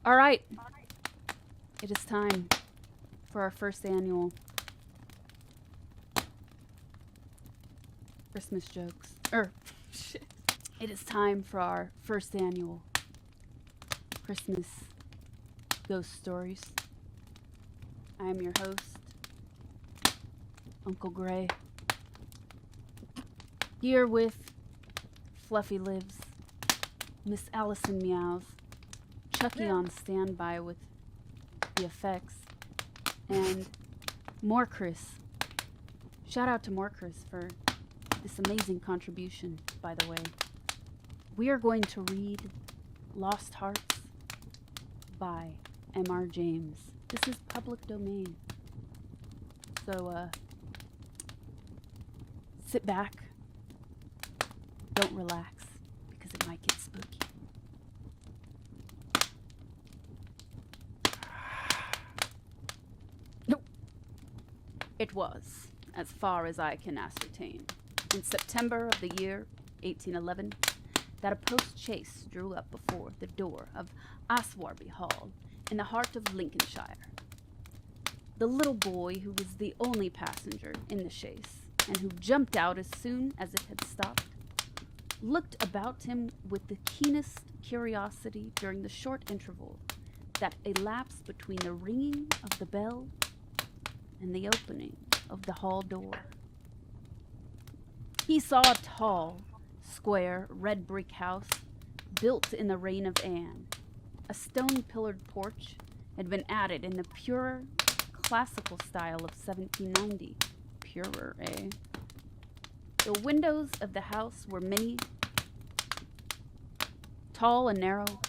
All right. It is time for our first annual Christmas jokes. Shit. It is time for our first annual Christmas ghost stories. I am your host, Uncle Gray, here with FluffyLives, Miss Allison Meows, Chucky on standby with the effects, and Morkris. Shout out to Morkris for this amazing contribution, by the way. We are going to read Lost Hearts by M.R. James. This is public domain. So, sit back. Don't relax, because it might get spooky. Nope. It was, as far as I can ascertain, in September of the year 1811, that a post-chaise drew up before the door of Asswarby Hall in the heart of Lincolnshire. The little boy, who was the only passenger in the chaise, and who jumped out as soon as it had stopped, looked about him with the keenest curiosity during the short interval that elapsed between the ringing of the bell and the opening of the hall door. He saw a tall, square, red brick house built in the reign of Anne. A stone-pillared porch had been added in the purer, classical style of 1790. Purer, eh? The windows of the house were many, tall and narrow,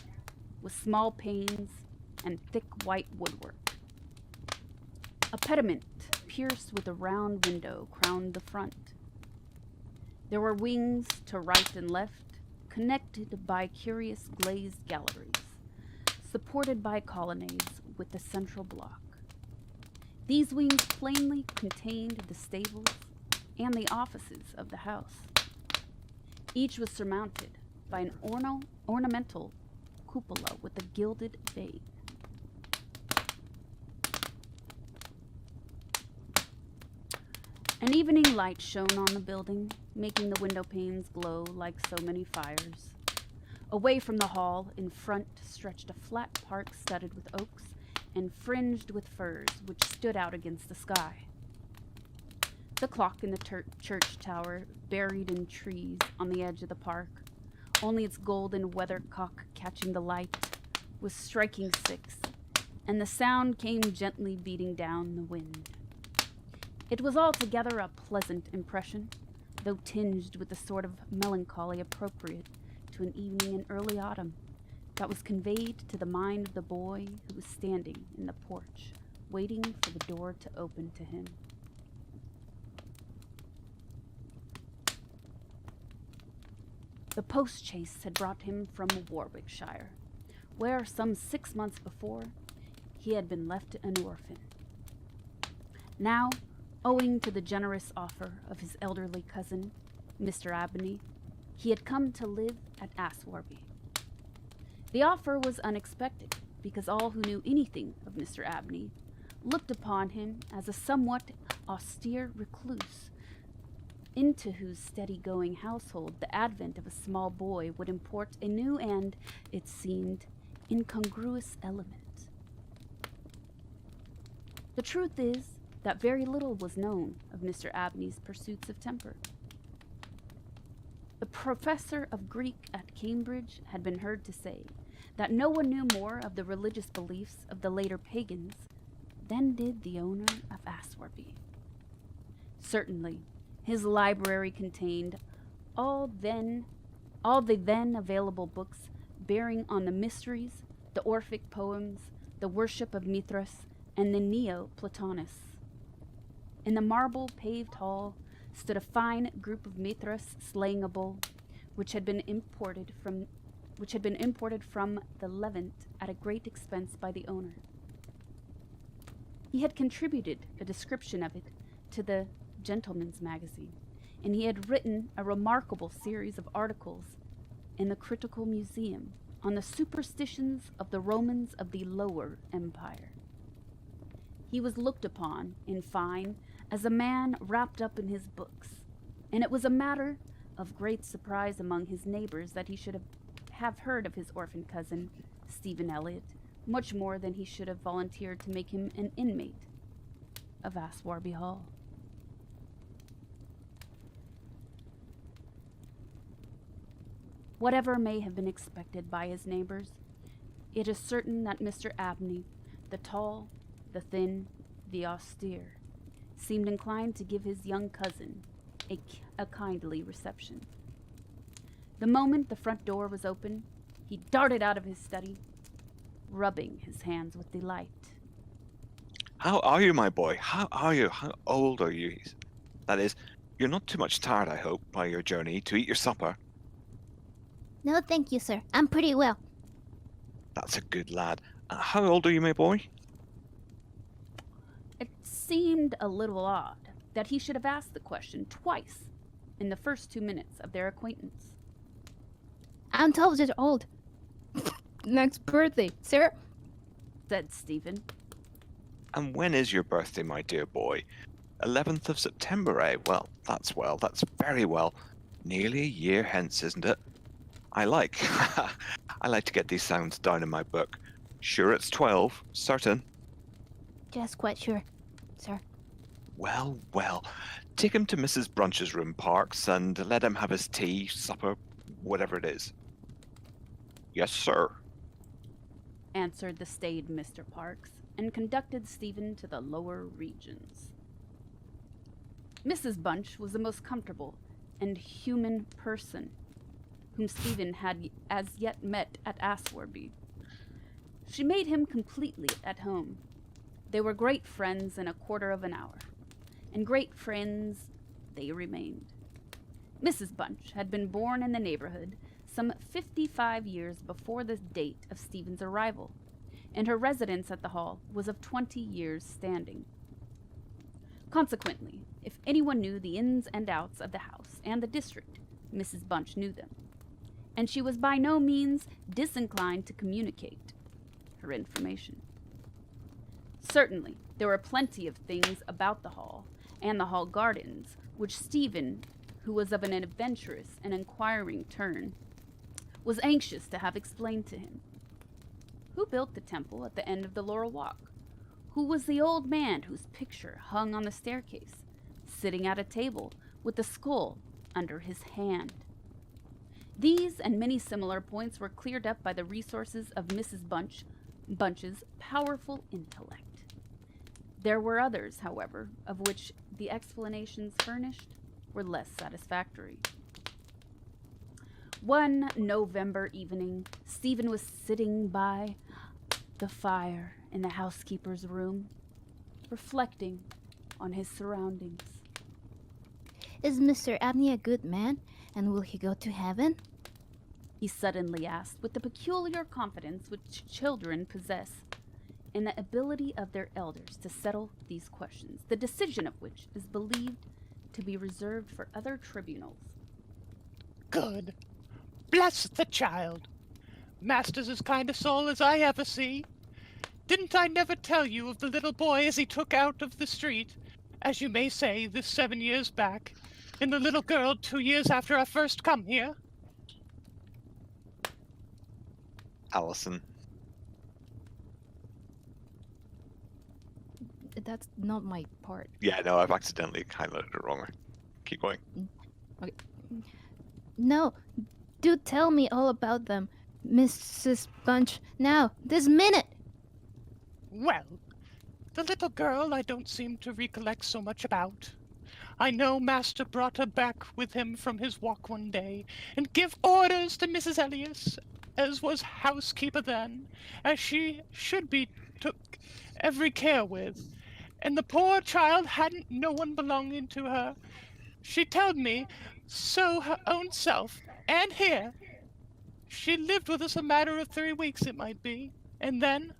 with small panes and thick white woodwork. A pediment pierced with a round window crowned the front. There were wings to right and left, connected by curious glazed galleries, supported by colonnades with the central block. These wings plainly contained the stables and the offices of the house. Each was surmounted by an ornamental cupola with a gilded base. An evening light shone on the building, making the window panes glow like so many fires. Away from the hall, in front, stretched a flat park studded with oaks and fringed with firs, which stood out against the sky. The clock in the church tower, buried in trees on the edge of the park, only its golden weathercock catching the light, was striking 6, and the sound came gently beating down the wind. It was altogether a pleasant impression, though tinged with the sort of melancholy appropriate to an evening in early autumn, that was conveyed to the mind of the boy who was standing in the porch, waiting for the door to open to him. The post-chaise had brought him from Warwickshire, where some 6 months before he had been left an orphan. Now, owing to the generous offer of his elderly cousin, Mr. Abney, he had come to live at Asswarby. The offer was unexpected, because all who knew anything of Mr. Abney looked upon him as a somewhat austere recluse, into whose steady-going household the advent of a small boy would import a new and, it seemed, incongruous element. The truth is that very little was known of Mr. Abney's pursuits of temper. The professor of Greek at Cambridge had been heard to say that no one knew more of the religious beliefs of the later pagans than did the owner of Asswarby. Certainly, his library contained all the then available books bearing on the mysteries, the Orphic poems, the worship of Mithras, and the Neo-Platonists. In the marble-paved hall stood a fine group of Mithras slaying a bull, which had been imported from the Levant at a great expense by the owner. He had contributed a description of it to the Gentleman's Magazine, and he had written a remarkable series of articles in the Critical Museum on the superstitions of the Romans of the Lower Empire. He was looked upon, in fine, as a man wrapped up in his books, and it was a matter of great surprise among his neighbors that he should have heard of his orphan cousin, Stephen Elliott, much more than he should have volunteered to make him an inmate of Asswarby Hall. Whatever may have been expected by his neighbors, it is certain that Mr. Abney, the tall, the thin, the austere, seemed inclined to give his young cousin a kindly reception. The moment the front door was open, he darted out of his study, rubbing his hands with delight. How are you, my boy? How are you? How old are you? That is, you're not too much tired, I hope, by your journey to eat your supper. No, thank you, sir. I'm pretty well. That's a good lad. How old are you, my boy? It seemed a little odd that he should have asked the question twice in the first 2 minutes of their acquaintance. I'm 12 years old. Next birthday, sir, said Stephen. And when is your birthday, my dear boy? 11th of September, eh? Well, that's very well. Nearly a year hence, isn't it? I like to get these sounds down in my book. Sure it's 12, certain. just quite sure, sir. Well, take him to Mrs. Brunch's room, Parks, and let him have his tea, supper, whatever it is. Yes, sir, answered the staid Mr. Parks, and conducted Stephen to the lower regions. Mrs. Bunch was the most comfortable and human person whom Stephen had as yet met at Asswarby. She made him completely at home. They were great friends in a quarter of an hour, and great friends they remained. Mrs. Bunch had been born in the neighborhood some 55 years before the date of Stephen's arrival, and her residence at the Hall was of 20 years' standing. Consequently, if anyone knew the ins and outs of the house and the district, Mrs. Bunch knew them, and she was by no means disinclined to communicate her information. Certainly, there were plenty of things about the Hall and the Hall gardens which Stephen, who was of an adventurous and inquiring turn, was anxious to have explained to him. Who built the temple at the end of the Laurel Walk? Who was the old man whose picture hung on the staircase, sitting at a table with the skull under his hand? These and many similar points were cleared up by the resources of Mrs. Bunch's powerful intellect. There were others, however, of which the explanations furnished were less satisfactory. One November evening, Stephen was sitting by the fire in the housekeeper's room, reflecting on his surroundings. Is Mr. Abney a good man, and will he go to heaven? He suddenly asked, with the peculiar confidence which children possess in the ability of their elders to settle these questions, the decision of which is believed to be reserved for other tribunals. Good. Bless the child. Master's as kind a soul as I ever see. Didn't I never tell you of the little boy as he took out of the street, as you may say, this 7 years back, and the little girl 2 years after I first come here? Allison. That's not my part. Yeah, no, I've accidentally highlighted it wrong. Keep going. Okay. No, do tell me all about them, Mrs. Bunch, now, this minute! Well, the little girl I don't seem to recollect so much about. I know Master brought her back with him from his walk one day, and give orders to Mrs. Elliot, as was housekeeper then, as she should be took every care with. And the poor child hadn't no one belonging to her. She told me so her own self, and here. She lived with us a matter of 3 weeks, it might be, and then,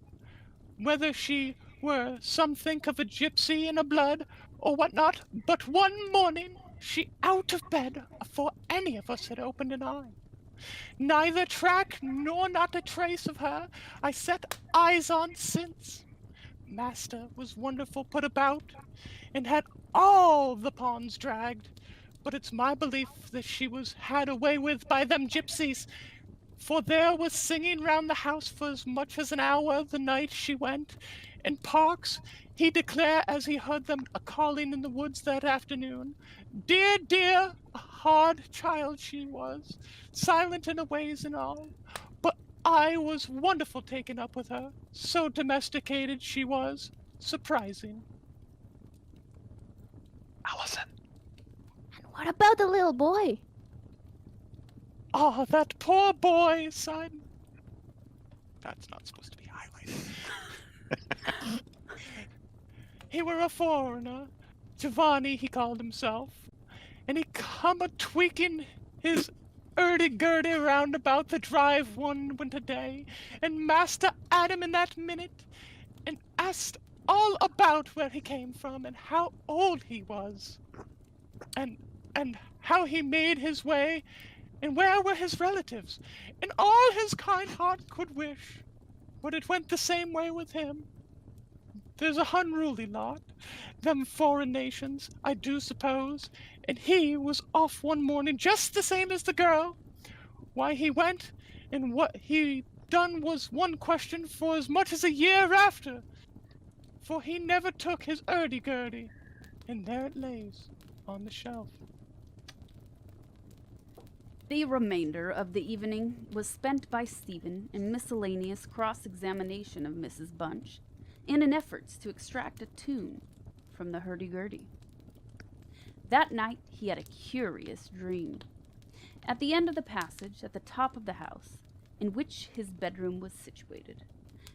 whether she were some think of a gypsy in her blood, or what not, but one morning she out of bed afore any of us had opened an eye. Neither track nor not a trace of her I set eyes on since. Master was wonderful put about, and had all the pawns dragged, but it's my belief that she was had away with by them gypsies, for there was singing round the house for as much as an hour the night she went, and Parks, he declare as he heard them a-calling in the woods that afternoon, dear, dear, a hard child she was, silent in her ways and all, but I was wonderful taken up with her, so domesticated she was, surprising. Allison. And what about the little boy? Oh, that poor boy, son. That's not supposed to be highlighted. He were a foreigner. 𝗵𝗲𝗍 he called himself. And he come a-tweaking his 𝗳𝗶𝗍𝗲 round about the drive one winter day, and Master at him in that minute, and asked all about where he came from, and how old he was, and how he made his way, and where were his relatives, and all his kind heart could wish. But it went the same way with him. There's a unruly lot, them foreign nations, I do suppose, and he was off one morning just the same as the girl. Why he went, and what he done was one question for as much as a year after, for he never took his 𝗳𝗶𝗍𝗲, and there it lays on the shelf. The remainder of the evening was spent by Stephen in miscellaneous cross-examination of Mrs. Bunch in an effort to extract a tune from the hurdy-gurdy. That night he had a curious dream. At the end of the passage, at the top of the house, in which his bedroom was situated,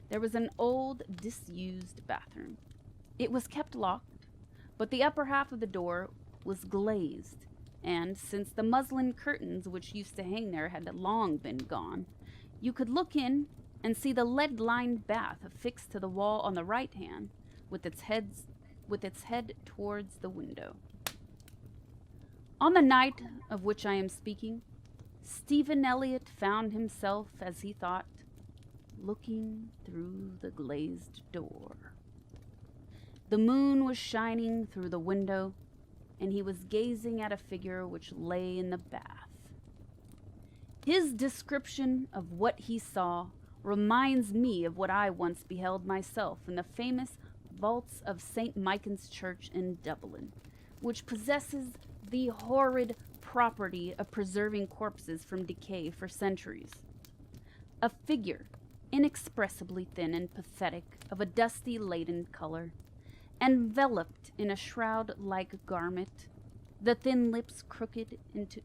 there was an old, disused bathroom. It was kept locked, but the upper half of the door was glazed, and since the muslin curtains which used to hang there had long been gone, you could look in and see the lead-lined bath affixed to the wall on the right hand, with its head towards the window. On the night of which I am speaking, Stephen Elliott found himself, as he thought, looking through the glazed door. The moon was shining through the window, and he was gazing at a figure which lay in the bath. His description of what he saw reminds me of what I once beheld myself in the famous vaults of St. Michan's Church in Dublin, which possesses the horrid property of preserving corpses from decay for centuries. A figure, inexpressibly thin and pathetic, of a dusty laden color, enveloped in a shroud-like garment, the thin lips crooked into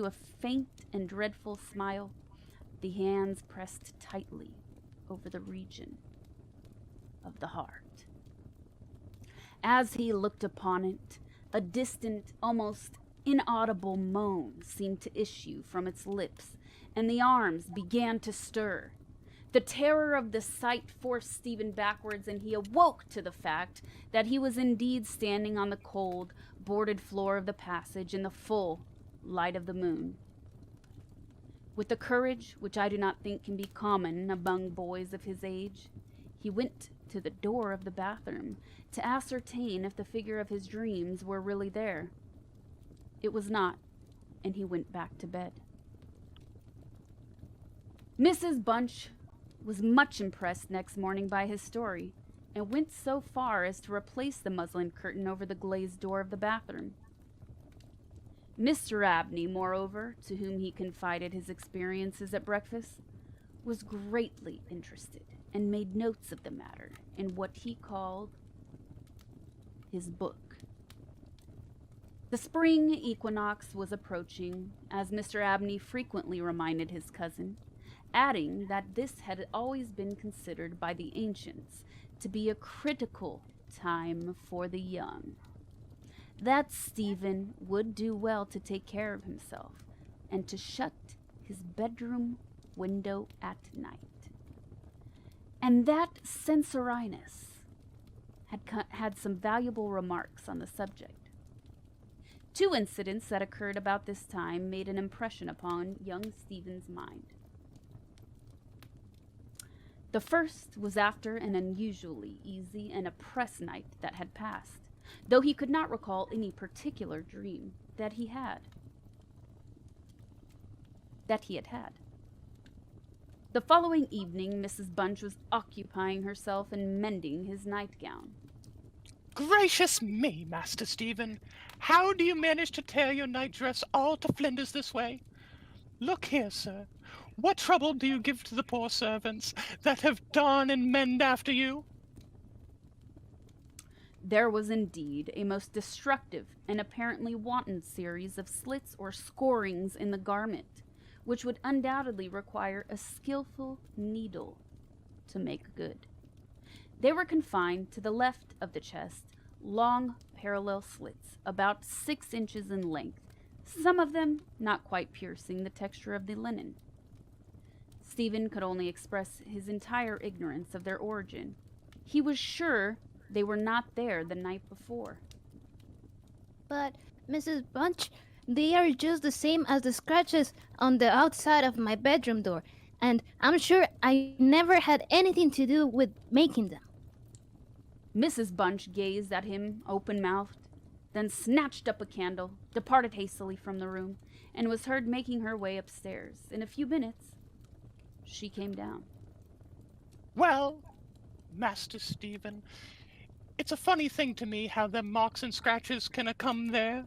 a faint and dreadful smile, the hands pressed tightly over the region of the heart. As he looked upon it, a distant, almost inaudible moan seemed to issue from its lips, and the arms began to stir. The terror of the sight forced Stephen backwards, and he awoke to the fact that he was indeed standing on the cold, boarded floor of the passage in the full light of the moon. With a courage which I do not think can be common among boys of his age, he went to the door of the bathroom to ascertain if the figure of his dreams were really there. It was not, and he went back to bed. Mrs. Bunch was much impressed next morning by his story, and went so far as to replace the muslin curtain over the glazed door of the bathroom. Mr. Abney, moreover, to whom he confided his experiences at breakfast, was greatly interested and made notes of the matter in what he called his book. The spring equinox was approaching, as Mr. Abney frequently reminded his cousin, adding that this had always been considered by the ancients to be a critical time for the young, that Stephen would do well to take care of himself and to shut his bedroom window at night, and that Censorinus had some valuable remarks on the subject. Two incidents that occurred about this time made an impression upon young Stephen's mind. The first was after an unusually easy and oppressed night that had passed, though he could not recall any particular dream that he had had. The following evening, Mrs. Bunch was occupying herself in mending his nightgown. Gracious me, Master Stephen. How do you manage to tear your night dress all to flinders this way? Look here, sir. What trouble do you give to the poor servants that have darn and mend after you? There was indeed a most destructive and apparently wanton series of slits or scorings in the garment, which would undoubtedly require a skillful needle to make good. They were confined to the left of the chest, long parallel slits, about 6 inches in length, some of them not quite piercing the texture of the linen. Stephen could only express his entire ignorance of their origin. He was sure they were not there the night before. But, Mrs. Bunch, they are just the same as the scratches on the outside of my bedroom door, and I'm sure I never had anything to do with making them. Mrs. Bunch gazed at him open-mouthed, then snatched up a candle, departed hastily from the room, and was heard making her way upstairs. In a few minutes, she came down. Well, Master Stephen, it's a funny thing to me how them marks and scratches can come there.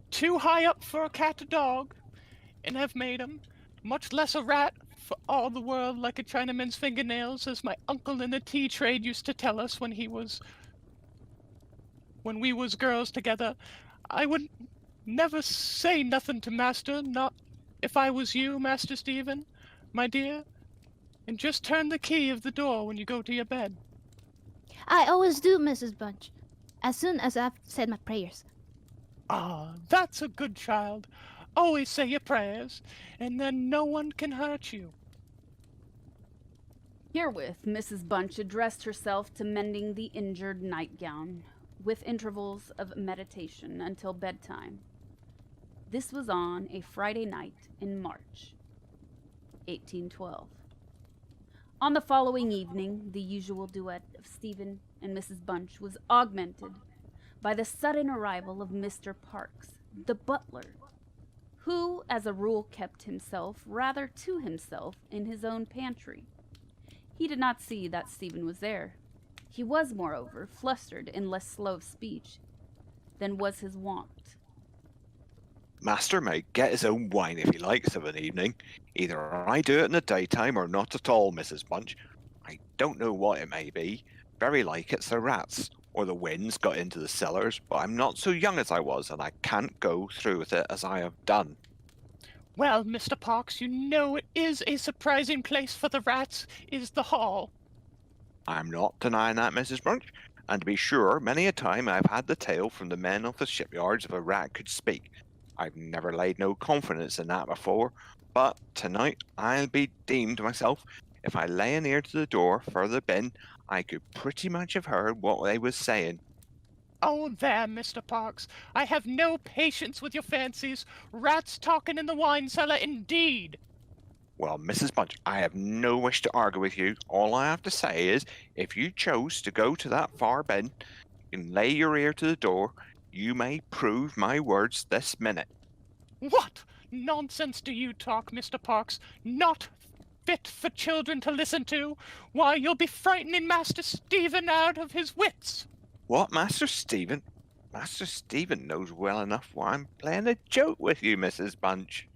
Too high up for a cat or dog, and have made 'em, much less a rat, for all the world like a Chinaman's fingernails, as my uncle in the tea trade used to tell us when we was girls together. I would never say nothing to Master, not if I was you, Master Stephen, my dear, and just turn the key of the door when you go to your bed. I always do, Mrs. Bunch, as soon as I've said my prayers. Ah, that's a good child. Always say your prayers, and then no one can hurt you. Herewith, Mrs. Bunch addressed herself to mending the injured nightgown, with intervals of meditation until bedtime. This was on a Friday night in March, 1812. On the following evening, the usual duet of Stephen and Mrs. Bunch was augmented by the sudden arrival of Mr. Parks, the butler, who, as a rule, kept himself rather to himself in his own pantry. He did not see that Stephen was there. He was, moreover, flustered and less slow of speech than was his wont. Master may get his own wine if he likes of an evening. Either I do it in the daytime or not at all, Mrs. Bunch. I don't know what it may be. Very like it's the rats, or the winds got into the cellars, but I'm not so young as I was, and I can't go through with it as I have done. Well, Mr. Parks, you know it is a surprising place for the rats, is the hall. I'm not denying that, Mrs. Bunch, and to be sure, many a time I've had the tale from the men of the shipyards if a rat could speak. I've never laid no confidence in that before, but tonight I'll be deemed myself. If I lay an ear to the door further bin, I could pretty much have heard what they was saying. Oh, there, Mr. Parks. I have no patience with your fancies. Rats talking in the wine cellar, indeed. Well, Mrs. Bunch, I have no wish to argue with you. All I have to say is, if you chose to go to that far bin and lay your ear to the door, you may prove my words this minute. What nonsense do you talk, Mr. Parks? Not fit for children to listen to? Why, you'll be frightening Master Stephen out of his wits. What, Master Stephen? Master Stephen knows well enough why I'm playing a joke with you, Mrs. Bunch.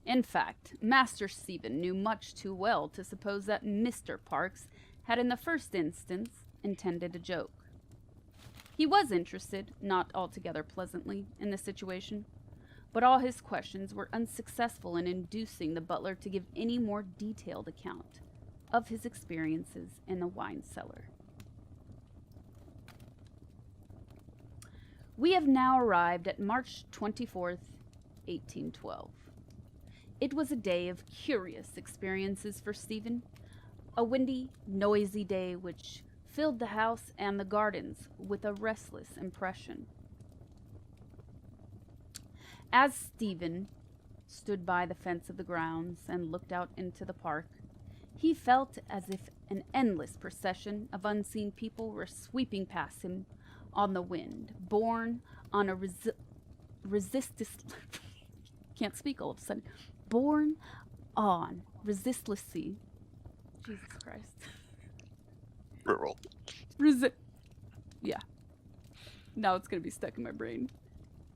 In fact, Master Stephen knew much too well to suppose that Mr. Parks had in the first instance intended a joke. He was interested, not altogether pleasantly, in the situation, but all his questions were unsuccessful in inducing the butler to give any more detailed account of his experiences in the wine cellar. We have now arrived at March 24th, 1812. It was a day of curious experiences for Stephen, a windy, noisy day which filled the house and the gardens with a restless impression. As Stephen stood by the fence of the grounds and looked out into the park, he felt as if an endless procession of unseen people were sweeping past him on the wind, borne on a can't speak all of a sudden. Borne on resistlessly. Jesus Christ. Rural. Yeah. Now it's going to be stuck in my brain.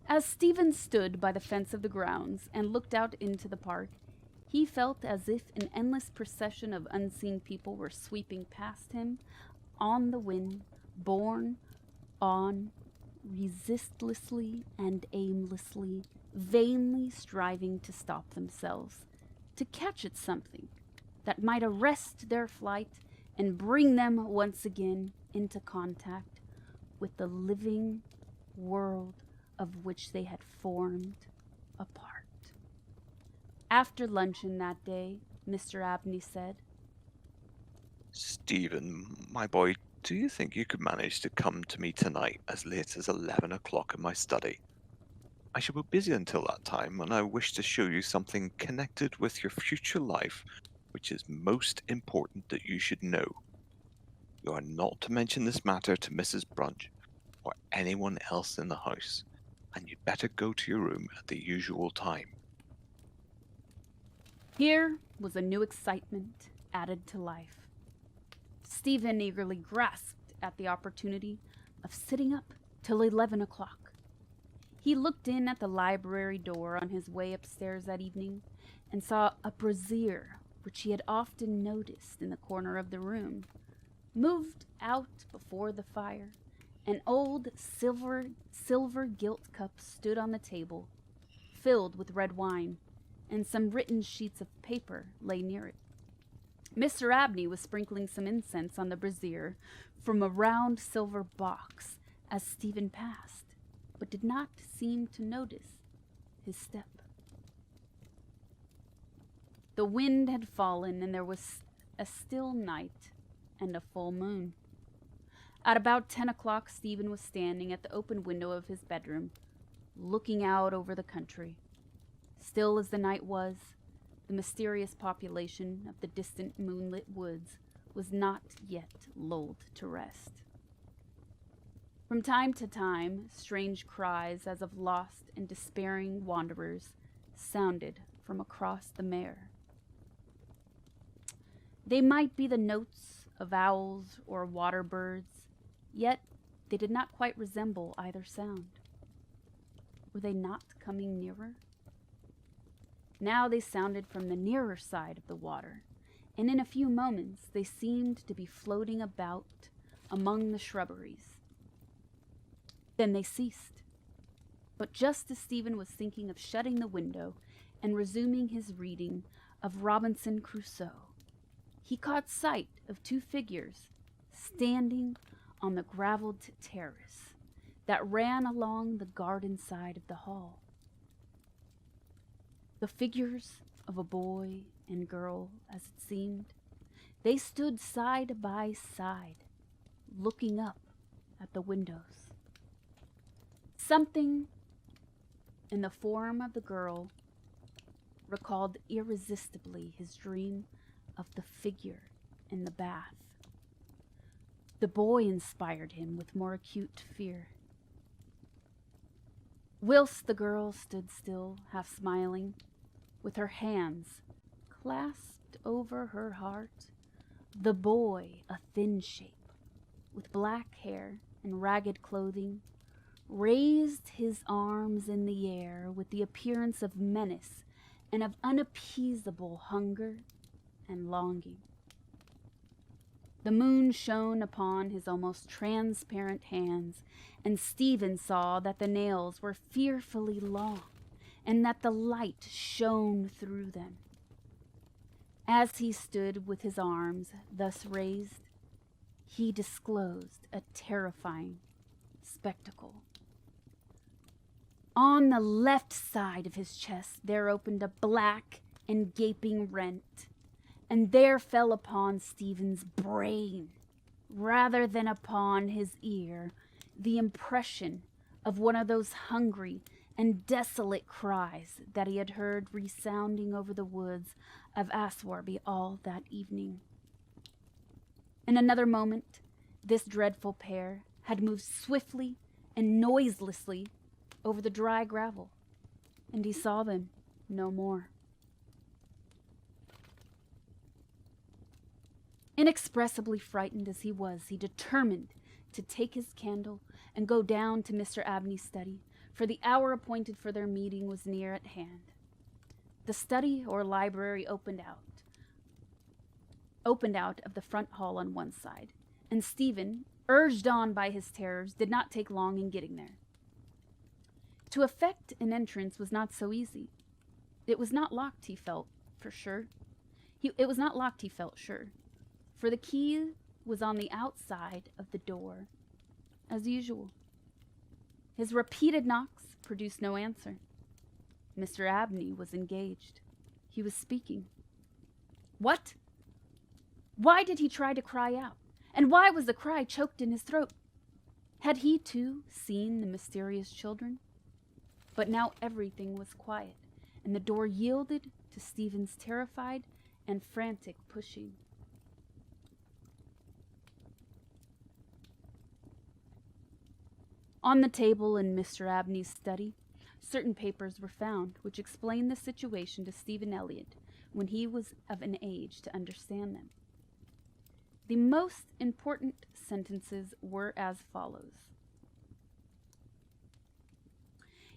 As Stephen stood by the fence of the grounds and looked out into the park, he felt as if an endless procession of unseen people were sweeping past him on the wind, borne on resistlessly and aimlessly, vainly striving to stop themselves, to catch at something that might arrest their flight and bring them once again into contact with the living world of which they had formed a part. After luncheon that day, Mr. Abney said, Stephen, my boy, do you think you could manage to come to me tonight as late as 11 o'clock in my study? I shall be busy until that time, and I wish to show you something connected with your future life, which is most important that you should know. You are not to mention this matter to Mrs. 𝗵𝗀 or anyone else in the house, and you'd better go to your room at the usual time. Here was a new excitement added to life. Stephen eagerly grasped at the opportunity of sitting up till 11 o'clock. He looked in at the library door on his way upstairs that evening and saw a brazier, which he had often noticed in the corner of the room, moved out before the fire. An old silver gilt cup stood on the table, filled with red wine, and some written sheets of paper lay near it. Mr. Abney was sprinkling some incense on the brazier from a round silver box as Stephen passed, but did not seem to notice his step. The wind had fallen, and there was a still night and a full moon. At about 10 o'clock, Stephen was standing at the open window of his bedroom, looking out over the country. Still as the night was, the mysterious population of the distant moonlit woods was not yet lulled to rest. From time to time, strange cries as of lost and despairing wanderers sounded from across the mere. They might be the notes of owls or water birds, yet they did not quite resemble either sound. Were they not coming nearer? Now they sounded from the nearer side of the water, and in a few moments they seemed to be floating about among the shrubberies. Then they ceased. But just as Stephen was thinking of shutting the window and resuming his reading of Robinson Crusoe, he caught sight of two figures standing on the graveled terrace that ran along the garden side of the hall. The figures of a boy and girl, as it seemed. They stood side by side, looking up at the windows. Something in the form of the girl recalled irresistibly his dream of the figure in the bath. The boy inspired him with more acute fear. Whilst the girl stood still, half smiling, with her hands clasped over her heart, the boy, a thin shape, with black hair and ragged clothing, raised his arms in the air with the appearance of menace and of unappeasable hunger and longing. The moon shone upon his almost transparent hands, and Stephen saw that the nails were fearfully long, and that the light shone through them. As he stood with his arms thus raised, he disclosed a terrifying spectacle. On the left side of his chest there opened a black and gaping rent, and there fell upon Stephen's brain, rather than upon his ear the impression of one of those hungry and desolate cries that he had heard resounding over the woods of Asswarby all that evening. In another moment, this dreadful pair had moved swiftly and noiselessly over the dry gravel, and he saw them no more. Inexpressibly frightened as he was, he determined to take his candle and go down to Mr. Abney's study, for the hour appointed for their meeting was near at hand. The study or library opened out of the front hall on one side, and Stephen, urged on by his terrors, did not take long in getting there. To effect an entrance was not so easy. It was not locked, he felt, sure, for the key was on the outside of the door, as usual. His repeated knocks produced no answer. Mr. Abney was engaged. He was speaking. What? Why did he try to cry out? And why was the cry choked in his throat? Had he, too, seen the mysterious children? But now everything was quiet, and the door yielded to Stephen's terrified and frantic pushing. On the table in Mr. Abney's study, certain papers were found which explained the situation to Stephen Elliott when he was of an age to understand them. The most important sentences were as follows.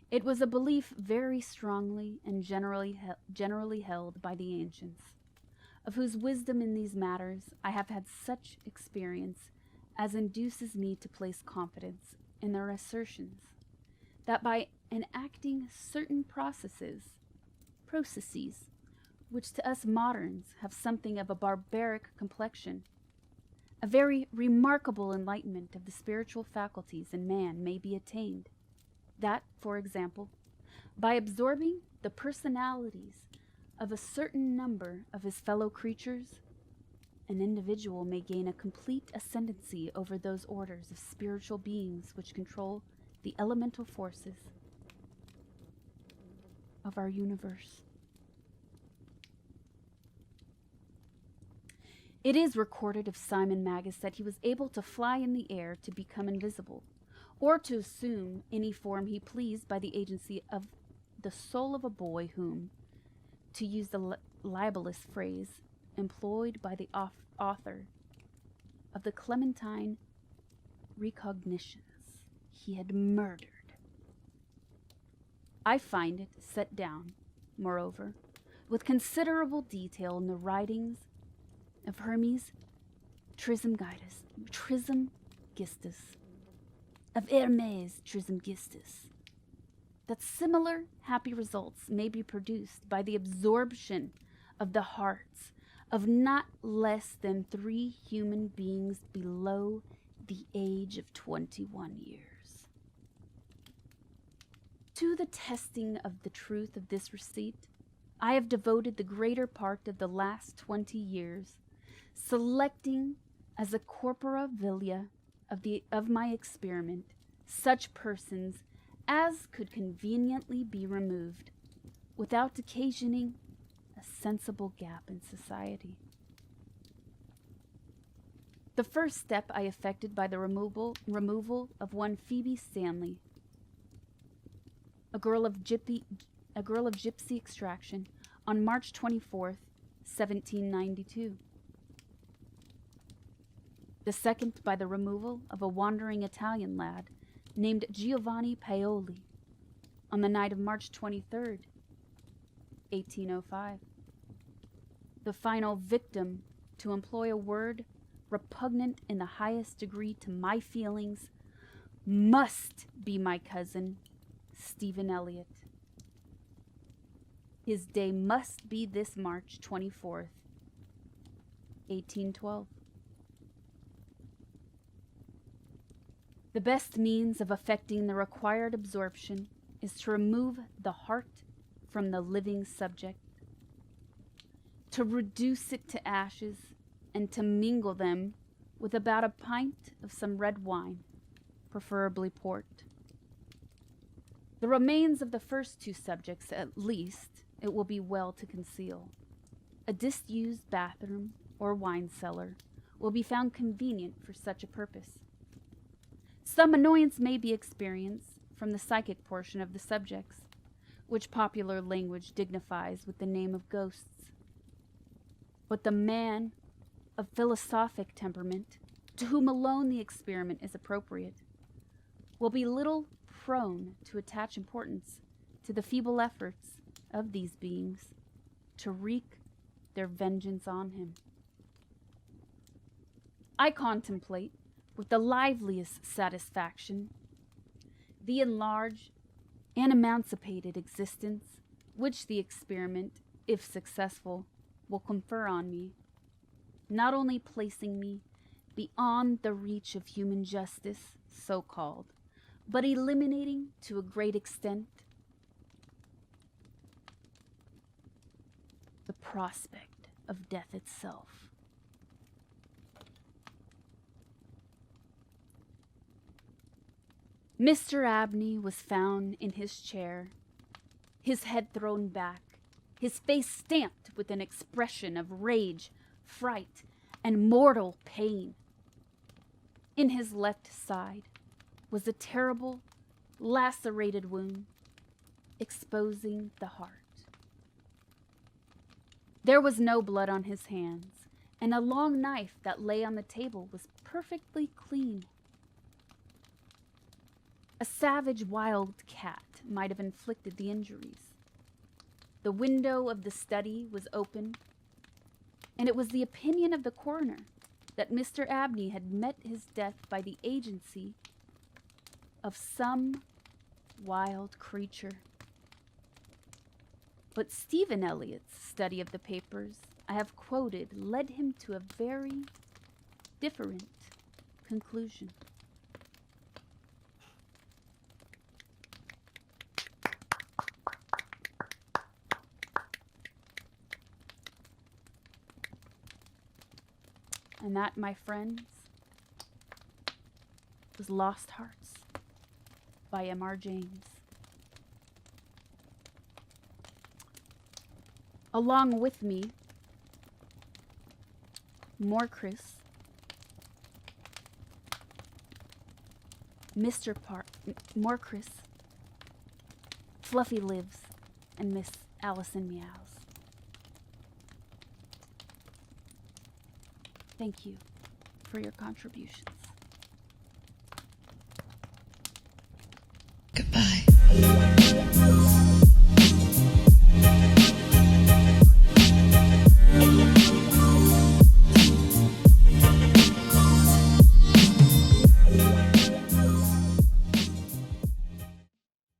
It was a belief very strongly and generally held by the ancients, of whose wisdom in these matters I have had such experience as induces me to place confidence in their assertions, that by enacting certain processes, which to us moderns have something of a barbaric complexion, a very remarkable enlightenment of the spiritual faculties in man may be attained. That, for example, by absorbing the personalities of a certain number of his fellow creatures, an individual may gain a complete ascendancy over those orders of spiritual beings which control the elemental forces of our universe. It is recorded of Simon Magus that he was able to fly in the air to become invisible, or to assume any form he pleased by the agency of the soul of a boy whom, to use the libellous phrase employed by the author of the Clementine Recognitions, he had murdered. I find it set down, moreover, with considerable detail in the writings of Hermes Trismegistus, of Hermes Trismegistus, that similar happy results may be produced by the absorption of the hearts of not less than 3 human beings below the age of 21 years. To the testing of the truth of this receipt, I have devoted the greater part of the last 20 years, selecting as a corpora vilia of my experiment such persons as could conveniently be removed without occasioning a sensible gap in society. The first step I effected by the removal of one Phoebe Stanley, a girl of gypsy extraction, on March 24th, 1792. The second by the removal of a wandering Italian lad named Giovanni Paoli on the night of March 23rd, 1805. The final victim, to employ a word repugnant in the highest degree to my feelings, must be my cousin, Stephen Elliott. His day must be this March 24th, 1812. The best means of effecting the required absorption is to remove the heart from the living subject, to reduce it to ashes, and to mingle them with about a pint of some red wine, preferably port. The remains of the first two subjects, at least, it will be well to conceal. A disused bathroom or wine cellar will be found convenient for such a purpose. Some annoyance may be experienced from the psychic portion of the subjects, which popular language dignifies with the name of ghosts. But the man of philosophic temperament, to whom alone the experiment is appropriate, will be little prone to attach importance to the feeble efforts of these beings to wreak their vengeance on him. I contemplate, with the liveliest satisfaction, the enlarged and emancipated existence which the experiment, if successful, will confer on me, not only placing me beyond the reach of human justice, so-called, but eliminating to a great extent the prospect of death itself. Mr. Abney was found in his chair, his head thrown back, his face stamped with an expression of rage, fright, and mortal pain. In his left side was a terrible, lacerated wound, exposing the heart. There was no blood on his hands, and a long knife that lay on the table was perfectly clean. A savage wild cat might have inflicted the injuries. The window of the study was open, and it was the opinion of the coroner that Mr. Abney had met his death by the agency of some wild creature. But Stephen Elliott's study of the papers I have quoted led him to a very different conclusion. And that, my friends, was Lost Hearts by M.R. James. Along with me, Morkris, Morkris, FluffyLives, and Miss Allison Meows. Thank you for your contributions.